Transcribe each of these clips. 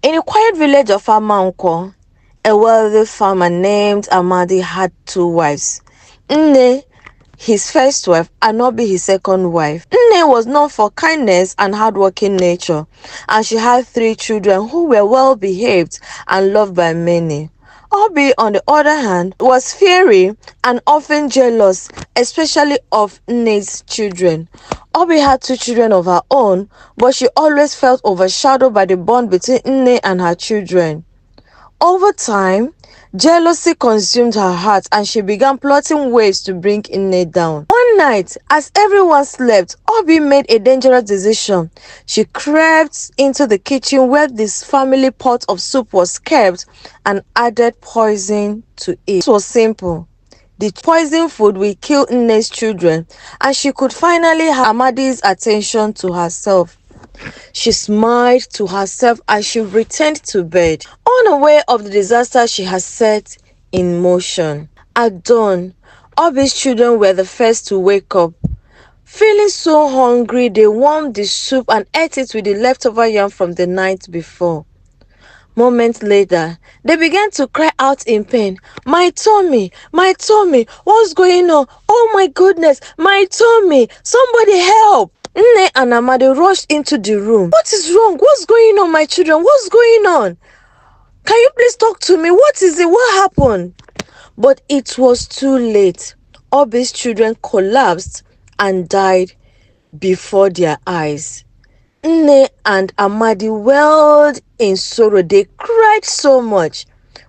In a quiet village of Amanko, a wealthy farmer named Amadi had two wives. Nne, his first wife, and Obi, his second wife. Nne was known for kindness and hardworking nature, and she had three children who were well behaved and loved by many. Obi, on the other hand, was fiery and often jealous, especially of Nne's children. Obi had two children of her own, but she always felt overshadowed by the bond between Nne and her children. Over time, jealousy consumed her heart and she began plotting ways to bring Nne down. One night, as everyone slept, Obi made a dangerous decision. She crept into the kitchen where this family pot of soup was kept and added poison to it. It was simple. The poisoned food will kill Nne's children, and she could finally have Amadi's attention to herself. She smiled to herself as she returned to bed, unaware of the disaster she had set in motion. At dawn, Obi's children were the first to wake up. Feeling so hungry, they warmed the soup and ate it with the leftover yam from the night before. Moments later, they began to cry out in pain. My tummy, what's going on? Oh my goodness, my tummy, somebody help! Nne and Amadi rushed into the room. What is wrong? What's going on, my children? What's going on? Can you please talk to me? What is it? What happened? But it was too late. Obi's children collapsed and died before their eyes. Nne and Amadi wailed in sorrow. They cried so much,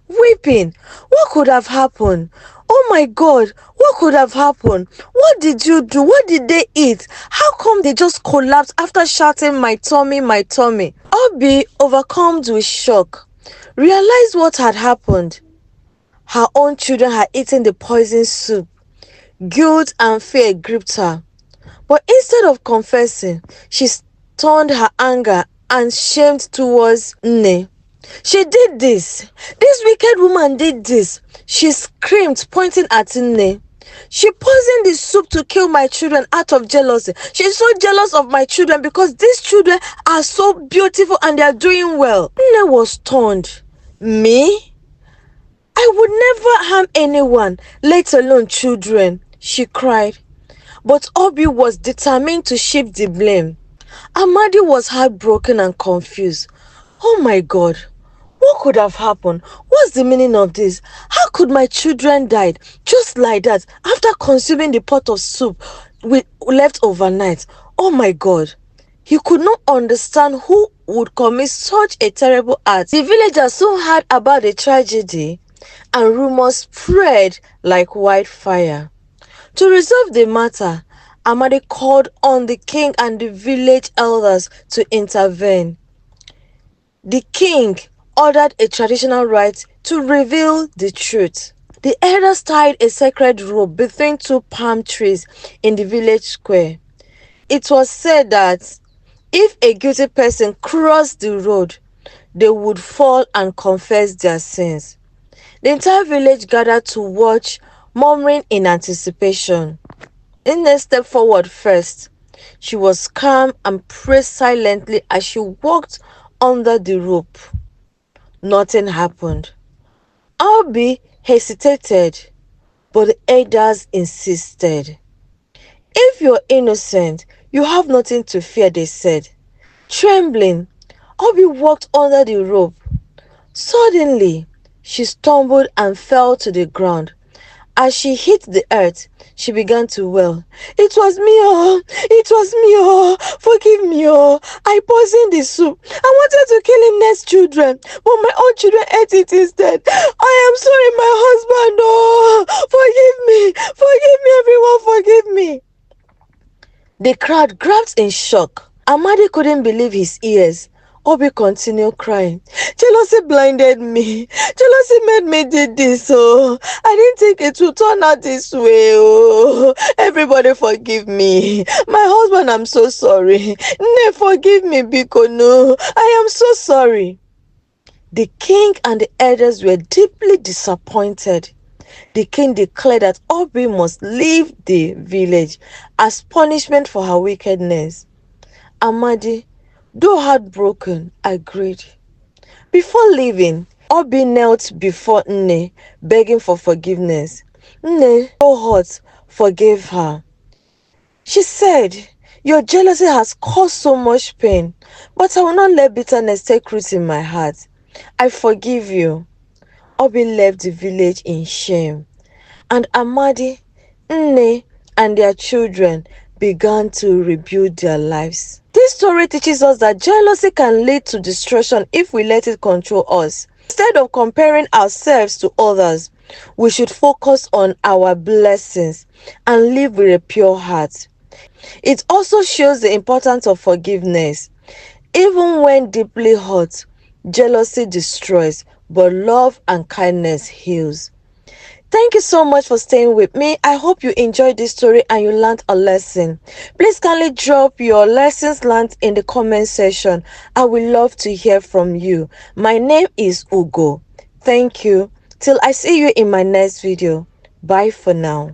weeping. What could have happened? Oh my God, what could have happened? What did you do? What did they eat? How come they just collapsed after shouting, my tummy, my tummy? Obi, overcome with shock, realized what had happened. Her own children had eaten the poisoned soup. Guilt and fear gripped her. But instead of confessing, she turned her anger and shame towards Nne. She did this. This wicked woman did this. She screamed, pointing at Nne. She poisoned the soup to kill my children out of jealousy. She's so jealous of my children because these children are so beautiful and they are doing well. Nne was stunned. Me? I would never harm anyone, let alone children, she cried. But Obi was determined to shift the blame. Amadi was heartbroken and confused. Oh my God, what could have happened? What's the meaning of this? How could my children die just like that after consuming the pot of soup we left overnight? Oh my God. He could not understand who would commit such a terrible act. The villagers soon heard about the tragedy and rumors spread like wildfire. To resolve the matter, Amadi called on the king and the village elders to intervene. The king ordered a traditional rite to reveal the truth. The elders tied a sacred rope between two palm trees in the village square. It was said that if a guilty person crossed the road, they would fall and confess their sins. The entire village gathered to watch, murmuring in anticipation. Nne stepped forward first. She was calm and prayed silently as she walked under the rope. Nothing happened. Obi hesitated, but the elders insisted. If you're innocent, you have nothing to fear, they said. Trembling, Obi walked under the rope. Suddenly, she stumbled and fell to the ground. As she hit the earth, she began to wail. It was me, oh! It was me, oh! Forgive me, oh! I poisoned the soup. I wanted to kill Nne's children, but my own children ate it instead. I am sorry, my husband, oh! Forgive me, everyone, forgive me! The crowd grasped in shock. Amadi couldn't believe his ears. Obi continued crying. Jealousy blinded me. Jealousy made me do this, oh. I didn't think it would turn out this way, oh. Everybody forgive me. My husband, I'm so sorry. Nne, forgive me, Biko, no. I am so sorry. The king and the elders were deeply disappointed. The king declared that Obi must leave the village as punishment for her wickedness. Amadi, though heartbroken, agreed. Before leaving, Obi knelt before Nne, begging for forgiveness. Nne, so hurt, forgave her. She said, "Your jealousy has caused so much pain, but I will not let bitterness take root in my heart. I forgive you." Obi left the village in shame, and Amadi, Nne, and their children began to rebuild their lives. This story teaches us that jealousy can lead to destruction if we let it control us. Instead of comparing ourselves to others, we should focus on our blessings and live with a pure heart. It also shows the importance of forgiveness. Even when deeply hurt, jealousy destroys, but love and kindness heals. Thank you so much for staying with me. I hope you enjoyed this story and you learned a lesson. Please kindly drop your lessons learned in the comment section. I would love to hear from you. My name is Ugo. Thank you. Till I see you in my next video. Bye for now.